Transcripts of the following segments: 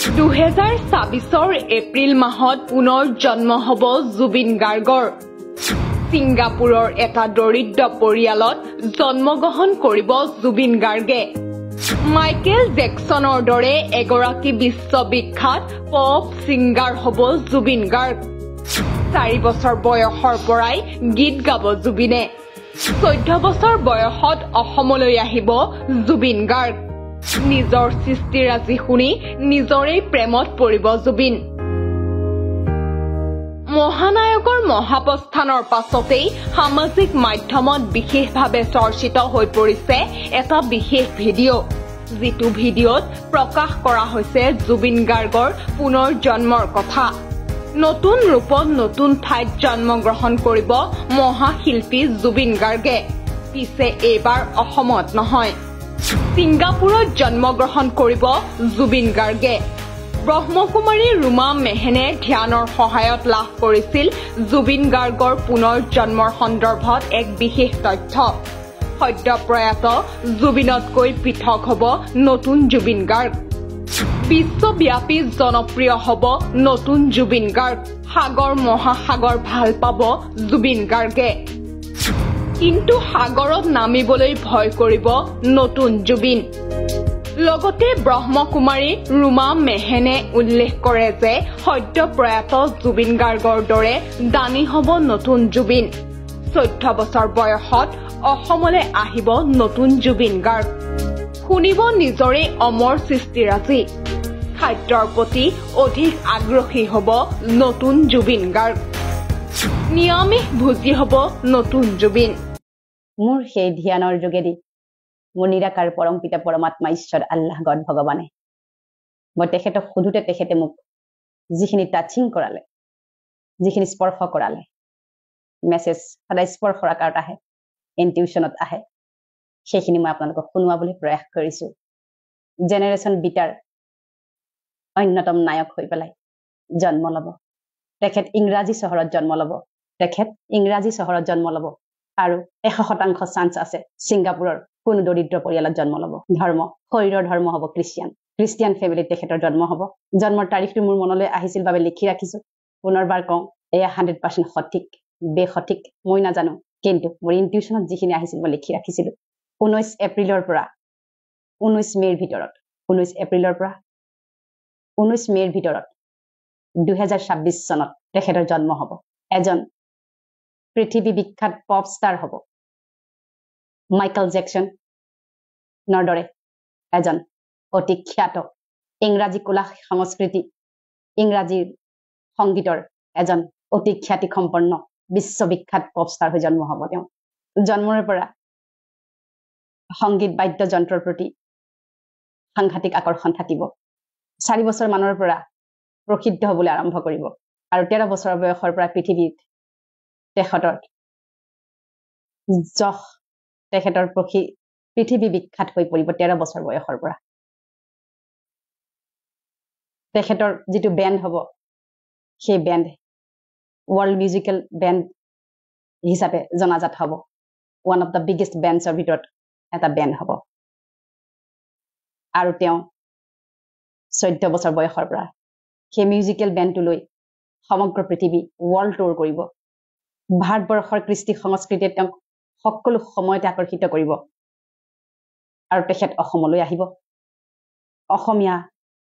2024 এপ্ৰিল মাহত পুনৰ জন্ম হ'ব জুবিন গাৰ্গৰ। ছিংগাপুৰৰ এটা দৰিদ্ৰ পৰিয়ালত জন্মগ্ৰহণ কৰিব জুবিন গাৰ্গে। মাইকেল জেকছনৰ দৰে এগৰাকী বিশ্ববিখ্যাত পপ ছিংগাৰ হ'ব জুবিন গাৰ্গ। 4 বছৰ বয়সৰ পৰাই গীত গাব জুবিনে। 14 বছৰ বয়সত অসমলৈ আহিব জুবিন গাৰ্গ। নিজৰ সৃষ্টিৰাজি শুনি নিজৰেই প্ৰেমত পৰিব জুবিন। মহানায়কৰ মহাপ্ৰস্থানৰ পাছতেই সামাজিক মাধ্যমত বিশেষভাৱে চৰ্চিত হৈ পৰিছে এটা বিশেষ ভিডিঅ', যিটো ভিডিঅ'ত প্ৰকাশ কৰা হৈছে জুবিন গাৰ্গৰ পুনৰ জন্মৰ কথা। নতুন ৰূপত নতুন ঠাইত জন্মগ্ৰহণ কৰিব মহাশিল্পী জুবিন গাৰ্গে। পিছে এইবাৰ অসমত নহয়, ছিংগাপুৰত জন্মগ্ৰহণ কৰিব জুবিন গাৰ্গে। ব্ৰহ্মকুমাৰী ৰুমা মেহেনে ধ্যানৰ সহায়ত লাভ কৰিছিল জুবিন গাৰ্গৰ পুনৰ জন্মৰ সন্দৰ্ভত এক বিশেষ তথ্য। সদ্য প্ৰয়াত জুবিনতকৈ পৃথক হ'ব নতুন জুবিন গাৰ্গ। বিশ্বব্যাপী জনপ্ৰিয় হ'ব নতুন জুবিন গাৰ্গ। সাগৰ মহাসাগৰ ভাল পাব জুবিন গাৰ্গে। কিন্তু সাগৰত নামিবলৈ ভয় কৰিব নতুন জুবিন। লগতে ব্ৰহ্মকুমাৰী ৰুমা মেহেনে উল্লেখ কৰে যে সদ্য প্ৰয়াত জুবিন গাৰ্গৰ দৰে দানী হ'ব নতুন জুবিন। 14 বছৰ বয়সত অসমলৈ আহিব নতুন জুবিন গাৰ্গ। শুনিব নিজৰে অমৰ সৃষ্টিৰাজি। খাদ্যৰ প্ৰতি অধিক আগ্ৰহী হ'ব নতুন জুবিন গাৰ্গ। নিৰামিষ ভোজী হ'ব নতুন জুবিন। মোৰ সেই ধ্যানৰ যোগেদি মোৰ নিৰাকাৰ পৰম পিতা পৰমাত্মা ঈশ্বৰ আল্লাহ গড ভগৱানে মই তেখেতক সোধোতে তেখেতে মোক যিখিনি টাচিং কৰালে, যিখিনি স্পৰ্শ কৰালে, মেছেজ সদায় স্পৰ্শৰ আকাৰত আহে, ইনটিউশ্যনত আহে, সেইখিনি মই আপোনালোকক শুনোৱাবলৈ প্ৰয়াস কৰিছো। জেনেৰেশ্যন বিটাৰ অন্যতম নায়ক হৈ পেলাই জন্ম ল'ব। তেখেত ইংৰাজী চহৰত জন্ম ল'ব। আৰু 100% চান্স আছে ছিংগাপুৰৰ কোনো দৰিদ্ৰ পৰিয়ালত জন্ম ল'ব। শৰীৰৰ ধৰ্ম হ'ব খ্ৰীষ্টিয়ান ফেমিলিত তেখেতৰ জন্ম হ'ব। জন্মৰ তাৰিখটো মোৰ মনলৈ আহিছিল বাবে লিখি ৰাখিছো। পুনৰবাৰ কওঁ, এয়া 100% সঠিক বেসঠিক মই নাজানো, কিন্তু মোৰ ইনটিউশ্যনত যিখিনি আহিছিল মই লিখি ৰাখিছিলো। 19 এপ্ৰিলৰ পৰা 19 মে'ৰ ভিতৰত 2026 চনত তেখেতৰ জন্ম হ'ব। এজন পৃথিৱী বিখ্যাত পপ ষ্টাৰ হ'ব। মাইকেল জেকছনৰ দৰে এজন অতি খ্যাত ইংৰাজী কলা সংস্কৃতি, ইংৰাজী সংগীতৰ এজন অতি খ্যাতিসম্পন্ন বিশ্ববিখ্যাত পপ ষ্টাৰ হৈ জন্ম হ'ব। তেওঁ জন্মৰ পৰা সংগীত বাদ্যযন্ত্ৰৰ প্ৰতি সাংঘাতিক আকৰ্ষণ থাকিব। 4 বছৰ মানৰ পৰা প্ৰসিদ্ধ হ'বলৈ আৰম্ভ কৰিব আৰু 13 বছৰ বয়সৰ পৰা পৃথিৱীত তেখেতৰ পৃথিৱী বিখ্যাত হৈ পৰিব। 13 বছৰ বয়সৰ পৰা তেখেতৰ যিটো বেণ্ড হ'ব, সেই বেণ্ড ৱৰ্ল্ড মিউজিকেল বেণ্ড হিচাপে জনাজাত হ'ব। ওৱান অফ দ্য বিগেষ্ট বেণ্ডছৰ ভিতৰত এটা বেণ্ড হ'ব। আৰু তেওঁ 14 বছৰ বয়সৰ পৰা সেই মিউজিকেল বেণ্ডটো লৈ সমগ্ৰ পৃথিৱী ৱৰ্ল্ড টুৰ কৰিব। ভাৰতবৰ্ষৰ কৃষ্টি সংস্কৃতিয়ে তেওঁক সকলো সময়তে আকৰ্ষিত কৰিব। আৰু তেখেত অসমলৈ আহিব। অসমীয়া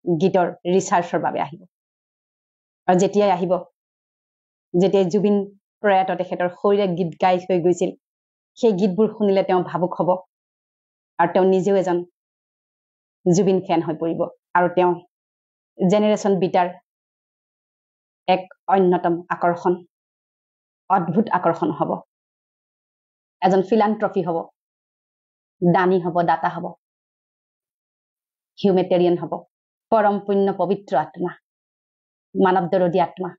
গীতৰ ৰিচাৰ্চৰ বাবে আহিব। আৰু যেতিয়াই জুবিন প্ৰয়াত তেখেতৰ শৰীৰে গীত গাই হৈ গৈছিল, সেই গীতবোৰ শুনিলে তেওঁ ভাবুক হ'ব। আৰু তেওঁ নিজেও এজন জুবিন ফেন হৈ পৰিব। আৰু তেওঁ জেনেৰেশ্যন বিটাৰ এক অন্যতম আকৰ্ষণ, অদ্ভুত আকৰ্ষণ হ'ব। এজন ফিলান্থ্ৰপি হ'ব, দানী হ'ব, দাতা হ'ব, হিউমেটেৰিয়ান হ'ব, পৰম পুণ্য পবিত্ৰ আত্মা, মানৱ দৰদী আত্মা,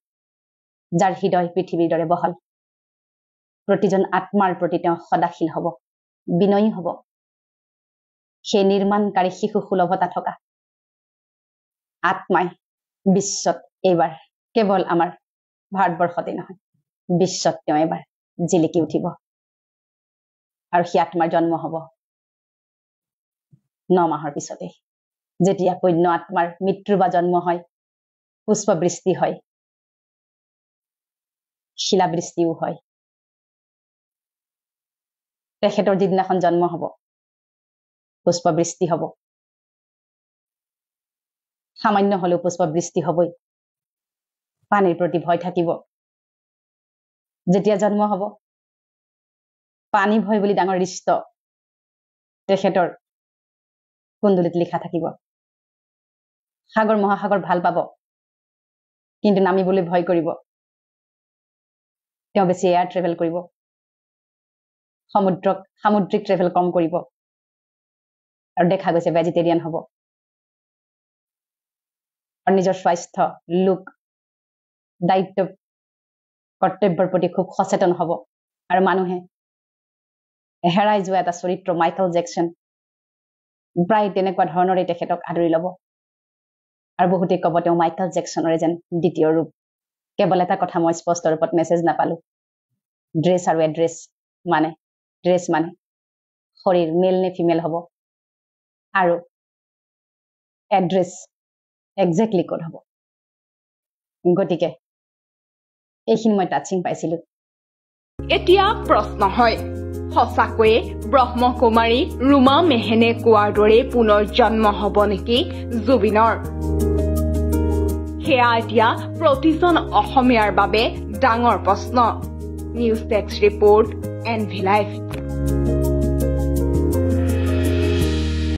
যাৰ হৃদয় পৃথিৱীৰ দৰে বহল। প্ৰতিজন আত্মাৰ প্ৰতি তেওঁ সদাশীল হ'ব, বিনয়ী হ'ব। সেই নিৰ্মাণকাৰী শিশু সুলভতা থকা আত্মাই বিশ্বত এইবাৰ কেৱল আমাৰ ভাৰতবৰ্ষতে নহয়, বিশ্বত তেওঁ এবাৰ জিলিকি উঠিব। আৰু সেই আত্মাৰ জন্ম হ'ব 9 মাহৰ পিছতে। যেতিয়া কন্য আত্মাৰ মৃত্যু বা জন্ম হয় পুষ্পবৃষ্টি হয় শিলাবৃষ্টিও হয় তেখেতৰ যিদিনাখন জন্ম হ'ব পুষ্পবৃষ্টি হ'ব সামান্য হলেও পুষ্পবৃষ্টি হ'বই পানীৰ প্ৰতি ভয় থাকিব যেতিয়া জন্ম হ'ব পানী ভয় বুলি ডাঙৰ ৰিষ্ট তেখেতৰ কুণ্ডলিত লিখা থাকিব সাগৰ মহাসাগৰ ভাল পাব কিন্তু নামিবলৈ ভয় কৰিব তেওঁ বেছি এয়াৰ ট্ৰেভেল কৰিব সামুদ্ৰিক ট্ৰেভেল কম কৰিব আৰু দেখা গৈছে ভেজিটেৰিয়ান হ'ব আৰু নিজৰ স্বাস্থ্য লোক দায়িত্ব কৰ্তব্যৰ প্ৰতি খুব সচেতন হ'ব আৰু মানুহে হেৰাই যোৱা এটা চৰিত্ৰ মাইকেল জেকচন প্ৰায় তেনেকুৱা ধৰণৰে তেখেতক আদৰি ল'ব আৰু বহুতে ক'ব তেওঁ মাইকেল জেকচনৰে যেন দ্বিতীয় ৰূপ কেৱল এটা কথা মই স্পষ্ট ৰূপত মেছেজ নাপালো ড্ৰেছ আৰু এড্ৰেছ মানে ড্ৰেছ মানে শৰীৰ মেল নে ফিমেল হ'ব আৰু এড্ৰেছ একজেক্টলি ক'ত হ'ব গতিকে এইখিনি মই টাচিং পাইছিলো এতিয়া প্ৰশ্ন হয় সঁচাকৈয়ে ব্ৰহ্মকুমাৰী ৰুমা মেহেনে কোৱাৰ দৰে পুনৰ জন্ম হ'ব নেকি জুবিনৰ সেয়া এতিয়া প্ৰতিজন অসমীয়াৰ বাবে ডাঙৰ প্ৰশ্ন news desk report NV Live